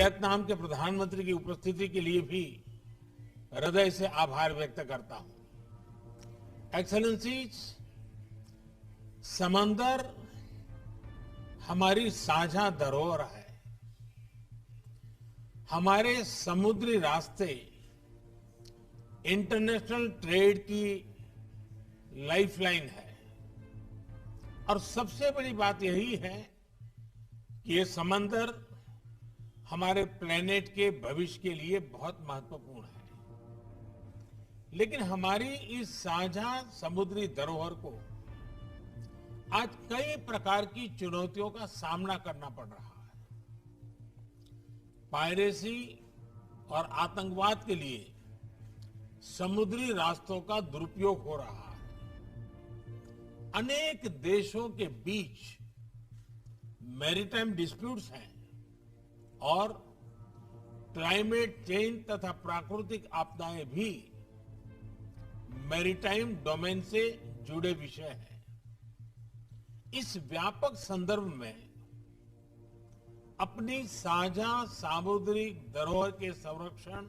Vietnam के प्रधानमंत्री की उपस्थिति के लिए भी हृदय से आभार व्यक्त करता हूं। एक्सेलेंसीज, समंदर हमारी साझा धरोहर है। हमारे समुद्री रास्ते इंटरनेशनल ट्रेड की लाइफलाइन है और सबसे बड़ी बात यही है कि ये समंदर हमारे प्लेनेट के भविष्य के लिए बहुत महत्वपूर्ण है। लेकिन हमारी इस साझा समुद्री धरोहर को आज कई प्रकार की चुनौतियों का सामना करना पड़ रहा है। पायरेसी और आतंकवाद के लिए समुद्री रास्तों का दुरुपयोग हो रहा है। अनेक देशों के बीच मैरीटाइम डिस्प्यूट्स हैं और क्लाइमेट चेंज तथा प्राकृतिक आपदाएं भी मैरीटाइम डोमेन से जुड़े विषय हैं। इस व्यापक संदर्भ में अपनी साझा सामुद्रिक धरोहर के संरक्षण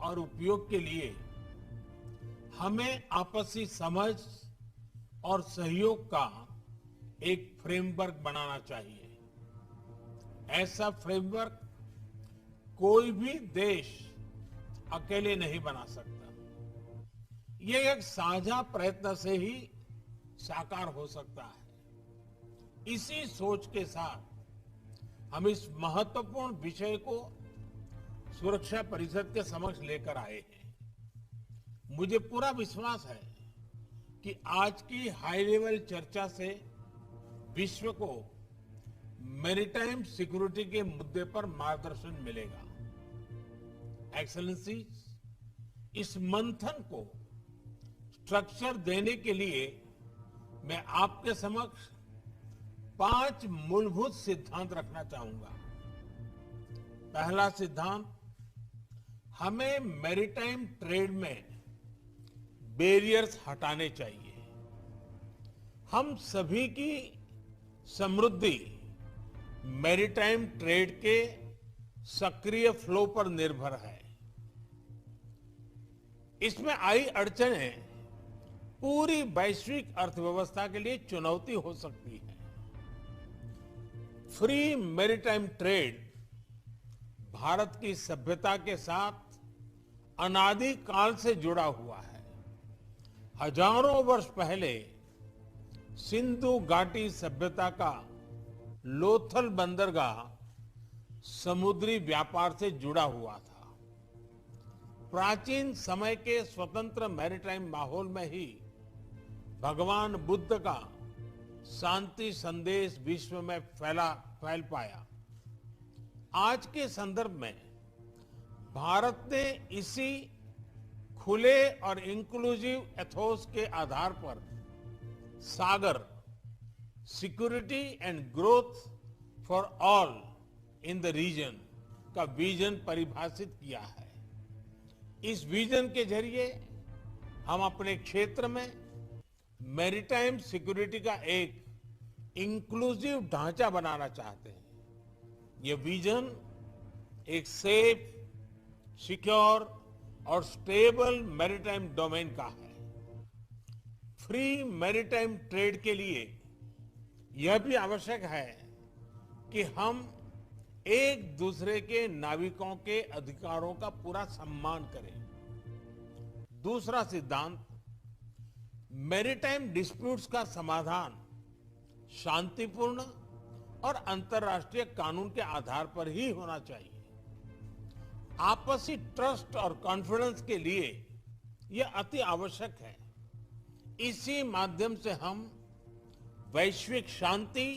और उपयोग के लिए हमें आपसी समझ और सहयोग का एक फ्रेमवर्क बनाना चाहिए। ऐसा फ्रेमवर्क कोई भी देश अकेले नहीं बना सकता। ये एक साझा प्रयत्न से ही साकार हो सकता है। इसी सोच के साथ हम इस महत्वपूर्ण विषय को सुरक्षा परिषद के समक्ष लेकर आए हैं। मुझे पूरा विश्वास है कि आज की हाई लेवल चर्चा से विश्व को मैरीटाइम सिक्योरिटी के मुद्दे पर मार्गदर्शन मिलेगा। एक्सेलेंसी, इस मंथन को स्ट्रक्चर देने के लिए मैं आपके समक्ष 5 मूलभूत सिद्धांत रखना चाहूंगा। पहला सिद्धांत, हमें मैरीटाइम ट्रेड में बैरियर्स हटाने चाहिए। हम सभी की समृद्धि मैरीटाइम ट्रेड के सक्रिय फ्लो पर निर्भर है। इसमें आई अड़चनें पूरी वैश्विक अर्थव्यवस्था के लिए चुनौती हो सकती है। फ्री मैरीटाइम ट्रेड भारत की सभ्यता के साथ अनादि काल से जुड़ा हुआ है। हजारों वर्ष पहले सिंधु घाटी सभ्यता का लोथल बंदरगाह समुद्री व्यापार से जुड़ा हुआ था। प्राचीन समय के स्वतंत्र मैरीटाइम माहौल में ही भगवान बुद्ध का शांति संदेश विश्व में फैल पाया। आज के संदर्भ में भारत ने इसी खुले और इंक्लूसिव एथोस के आधार पर Sagar, security and growth for all in the region का विजन परिभाषित किया है। इस विजन के जरिए हम अपने क्षेत्र में मैरीटाइम सिक्योरिटी का एक इंक्लूसिव ढांचा बनाना चाहते हैं। ये विजन एक सेफ, सिक्योर और स्टेबल मैरीटाइम डोमेन का है। फ्री मैरीटाइम ट्रेड के लिए यह भी आवश्यक है कि हम एक दूसरे के नाविकों के अधिकारों का पूरा सम्मान करें। दूसरा सिद्धांत, मैरीटाइम डिस्प्यूट्स का समाधान शांतिपूर्ण और अंतर्राष्ट्रीय कानून के आधार पर ही होना चाहिए। आपसी ट्रस्ट और कॉन्फिडेंस के लिए यह अति आवश्यक है। इसी माध्यम से हम वैश्विक शांति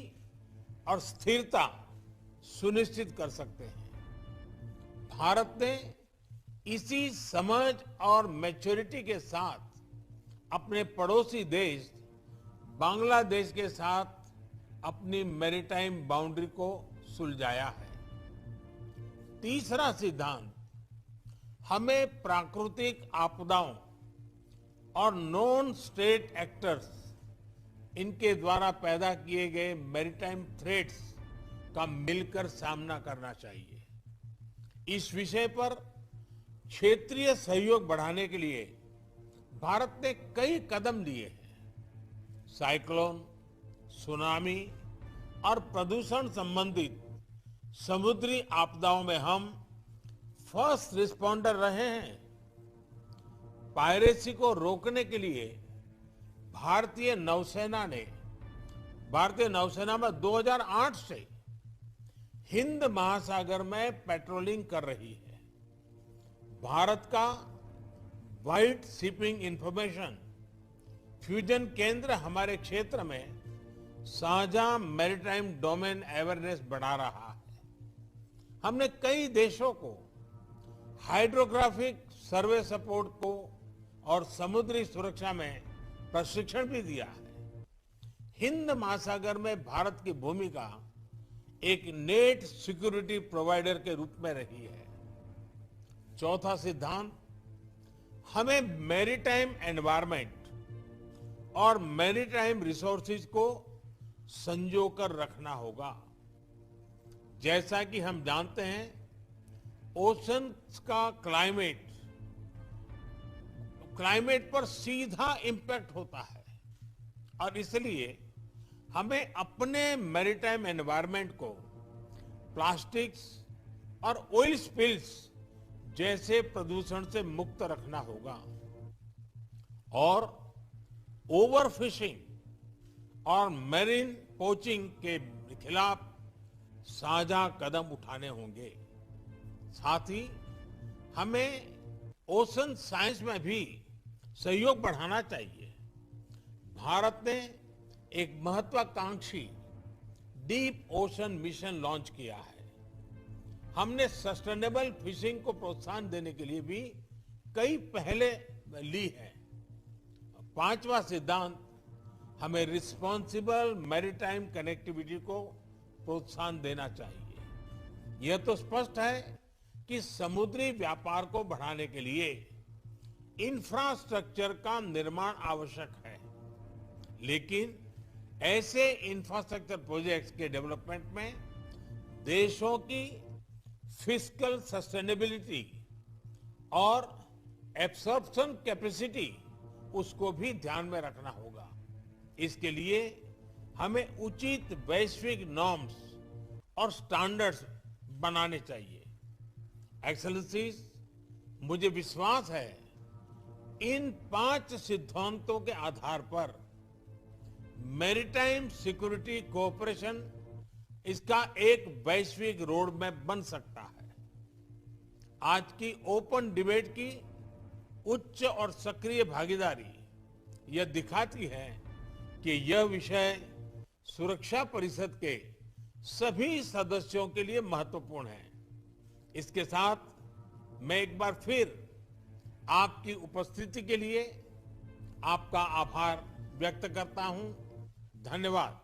और स्थिरता सुनिश्चित कर सकते हैं। भारत ने इसी समझ और मैच्योरिटी के साथ अपने पड़ोसी देश बांग्लादेश के साथ अपनी मैरीटाइम बाउंड्री को सुलझाया है। तीसरा सिद्धांत, हमें प्राकृतिक आपदाओं और नॉन स्टेट एक्टर्स, इनके द्वारा पैदा किए गए मैरीटाइम थ्रेट्स का मिलकर सामना करना चाहिए। इस विषय पर क्षेत्रीय सहयोग बढ़ाने के लिए भारत ने कई कदम लिए हैं। साइक्लोन, सुनामी और प्रदूषण संबंधित समुद्री आपदाओं में हम फर्स्ट रिस्पॉन्डर रहे हैं। पायरेसी को रोकने के लिए भारतीय नौसेना में 2008 से हिंद महासागर में पेट्रोलिंग कर रही है। भारत का व्हाइट शिपिंग इंफॉर्मेशन फ्यूजन केंद्र हमारे क्षेत्र में साझा मैरीटाइम डोमेन अवेयरनेस बढ़ा रहा है। हमने कई देशों को हाइड्रोग्राफिक सर्वे सपोर्ट को और समुद्री सुरक्षा में प्रशिक्षण भी दिया है। हिंद महासागर में भारत की भूमिका एक नेट सिक्योरिटी प्रोवाइडर के रूप में रही है। चौथा सिद्धांत, हमें मैरीटाइम एनवायरनमेंट और मैरीटाइम रिसोर्सेज को संजोकर रखना होगा। जैसा कि हम जानते हैं, ओशन का क्लाइमेट पर सीधा इंपैक्ट होता है और इसलिए हमें अपने मैरीटाइम एनवायरनमेंट को प्लास्टिक्स और ऑयल स्पिल्स जैसे प्रदूषण से मुक्त रखना होगा और ओवरफिशिंग और मैरीन पोचिंग के खिलाफ साझा कदम उठाने होंगे। साथ ही हमें ओशन साइंस में भी सहयोग बढ़ाना चाहिए। भारत ने एक महत्वाकांक्षी डीप ओशन मिशन लॉन्च किया है। हमने सस्टेनेबल फिशिंग को प्रोत्साहन देने के लिए भी कई पहले ली है। पांचवा सिद्धांत, हमें रिस्पॉन्सिबल मैरीटाइम कनेक्टिविटी को प्रोत्साहन देना चाहिए। यह तो स्पष्ट है कि समुद्री व्यापार को बढ़ाने के लिए इंफ्रास्ट्रक्चर का निर्माण आवश्यक है, लेकिन ऐसे इंफ्रास्ट्रक्चर प्रोजेक्ट्स के डेवलपमेंट में देशों की फिस्कल सस्टेनेबिलिटी और एब्सॉर्प्शन कैपेसिटी उसको भी ध्यान में रखना होगा। इसके लिए हमें उचित वैश्विक नॉर्म्स और स्टैंडर्ड्स बनाने चाहिए। एक्सेलेंसीज, मुझे विश्वास है इन 5 सिद्धांतों के आधार पर मैरीटाइम सिक्योरिटी कोऑपरेशन इसका एक वैश्विक रोड मैप बन सकता है। आज की ओपन डिबेट की उच्च और सक्रिय भागीदारी यह दिखाती है कि यह विषय सुरक्षा परिषद के सभी सदस्यों के लिए महत्वपूर्ण है। इसके साथ मैं एक बार फिर आपकी उपस्थिति के लिए आपका आभार व्यक्त करता हूं। धन्यवाद।